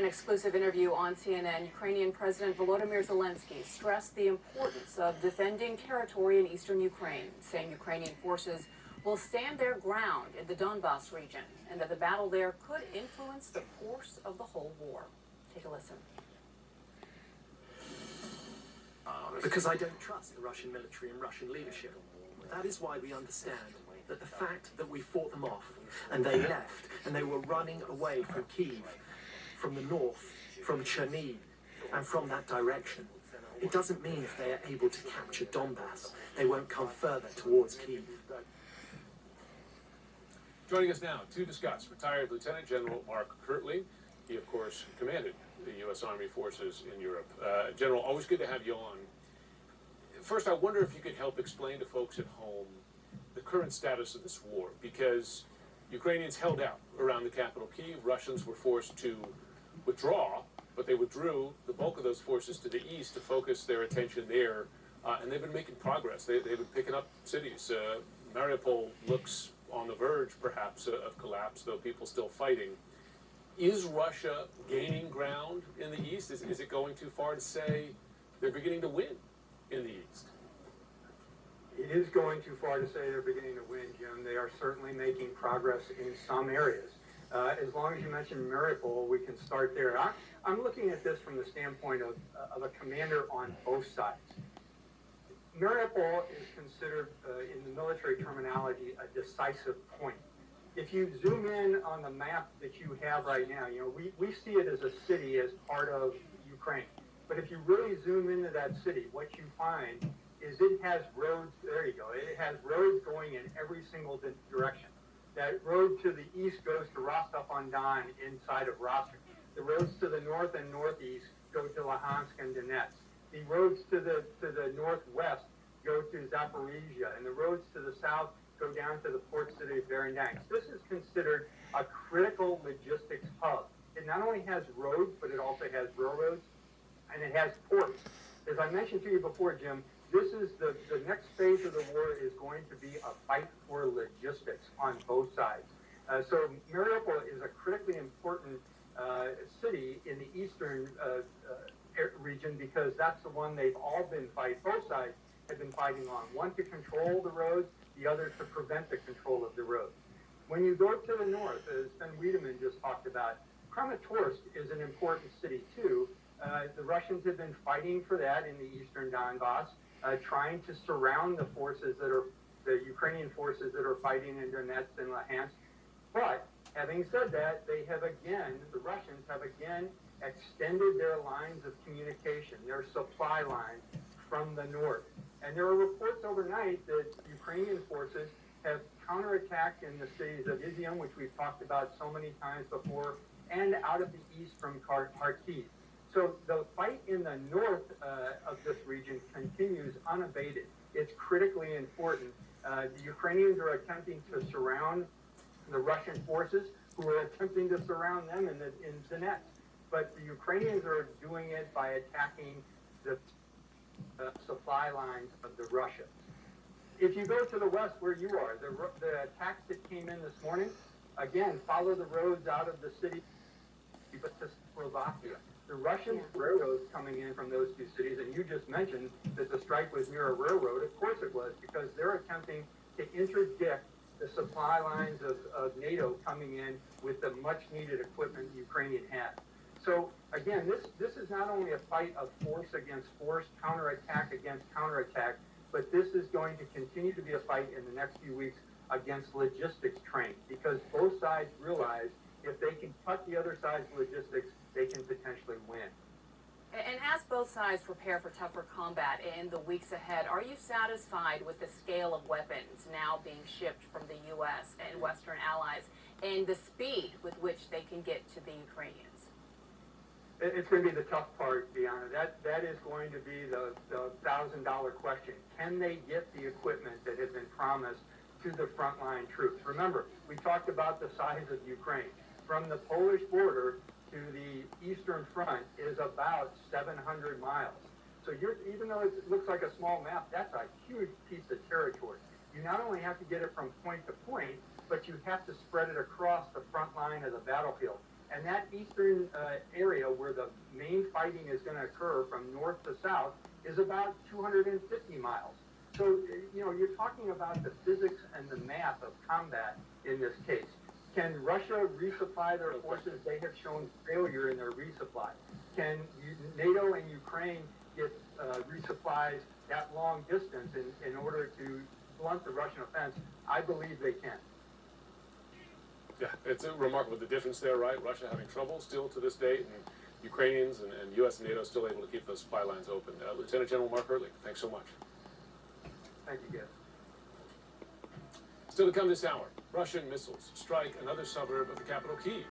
exclusive interview on CNN, Ukrainian President Volodymyr Zelensky stressed the importance of defending territory in eastern Ukraine, saying Ukrainian forces will stand their ground in the Donbas region and that the battle there could influence the course of the whole war. Take a listen. Because I don't trust the Russian military and Russian leadership. That is why we understand that the fact that we fought them off and they left and they were running away from Kyiv, from the north, from Chernihiv, and from that direction, it doesn't mean if they are able to capture Donbass, they won't come further towards Kyiv. Joining us now to discuss, retired Lieutenant General Mark Kirtley. He, of course, commanded the U.S. Army forces in Europe. General, always good to have you on. First, I wonder if you could help explain to folks at home the current status of this war, because Ukrainians held out around the capital, Kyiv. Russians were forced to withdraw, but they withdrew the bulk of those forces to the east to focus their attention there, and they've been making progress. They've been picking up cities. Mariupol looks on the verge, perhaps, of collapse, though people still fighting. Is Russia gaining ground in the east? Is it going too far to say they're beginning to win in the east? It is going too far to say they're beginning to win, Jim. They are certainly making progress in some areas. As long as you mentioned Mariupol, we can start there. I'm looking at this from the standpoint of a commander on both sides. Mariupol is considered, in the military terminology, a decisive point. If you zoom in on the map that you have right now, we see it as a city as part of Ukraine. But if you really zoom into that city, what you find is it has roads, there you go, it has roads going in every single direction. That road to the east goes to Rostov-on-Don inside of Rostov. The roads to the north and northeast go to Luhansk and Donetsk. The roads to the northwest go to Zaporizhia, and the roads to the south go down to the port city of Berdyansk. This is considered a critical logistics hub. It not only has roads, but it also has railroads, and it has ports. As I mentioned to you before, Jim, this is the next phase of the war is going to be a fight for logistics on both sides. So Mariupol is a critically important city in the eastern region because that's the one they've all been fighting. Both sides have been fighting on. One to control the roads, the other to prevent the control of the roads. When you go to the north, as Ben Wiedemann just talked about, Kramatorsk is an important city too. The Russians have been fighting for that in the eastern Donbass, trying to surround the forces the Ukrainian forces that are fighting in Donetsk and Luhansk. But having said that, the Russians have again extended their lines of communication, their supply lines from the north. And there are reports overnight that Ukrainian forces have counterattacked in the cities of Izium, which we've talked about so many times before, and out of the east from Kharkiv. So the fight in the north of this region continues unabated. It's critically important. The Ukrainians are attempting to surround the Russian forces, who are attempting to surround them in Donetsk. But the Ukrainians are doing it by attacking the supply lines of the Russians. If you go to the west where you are, the attacks that came in this morning, again, follow the roads out of the city, but to Slovakia. The Russian railroads coming in from those two cities, and you just mentioned that the strike was near a railroad. Of course it was, because they're attempting to interdict the supply lines of NATO coming in with the much-needed equipment the Ukrainian has. So again, this is not only a fight of force against force, counterattack against counterattack, but this is going to continue to be a fight in the next few weeks against logistics train, because both sides realize if they can cut the other side's logistics, they can potentially win. And as both sides prepare for tougher combat in the weeks ahead, are you satisfied with the scale of weapons now being shipped from the U.S. and Western allies and the speed with which they can get to the Ukrainians? It's going to be the tough part, Deanna. That is going to be the $1,000 question. Can they get the equipment that has been promised to the frontline troops? Remember, we talked about the size of Ukraine. From the Polish border to the eastern front is about 700 miles. So even though it looks like a small map, that's a huge piece of territory. You not only have to get it from point to point, but you have to spread it across the front line of the battlefield. And that eastern area where the main fighting is going to occur from north to south is about 250 miles. So, you know, you're talking about the physics and the math of combat in this case. Can Russia resupply their forces? They have shown failure in their resupply. Can NATO and Ukraine get resupplies that long distance in order to blunt the Russian offense? I believe they can. Yeah, it's remarkable the difference there, right? Russia having trouble still to this date, and Ukrainians and U.S. and NATO still able to keep those supply lines open. Lieutenant General Mark Hertling, thanks so much. Thank you, Jeff. Still to come this hour, Russian missiles strike another suburb of the capital, Kyiv.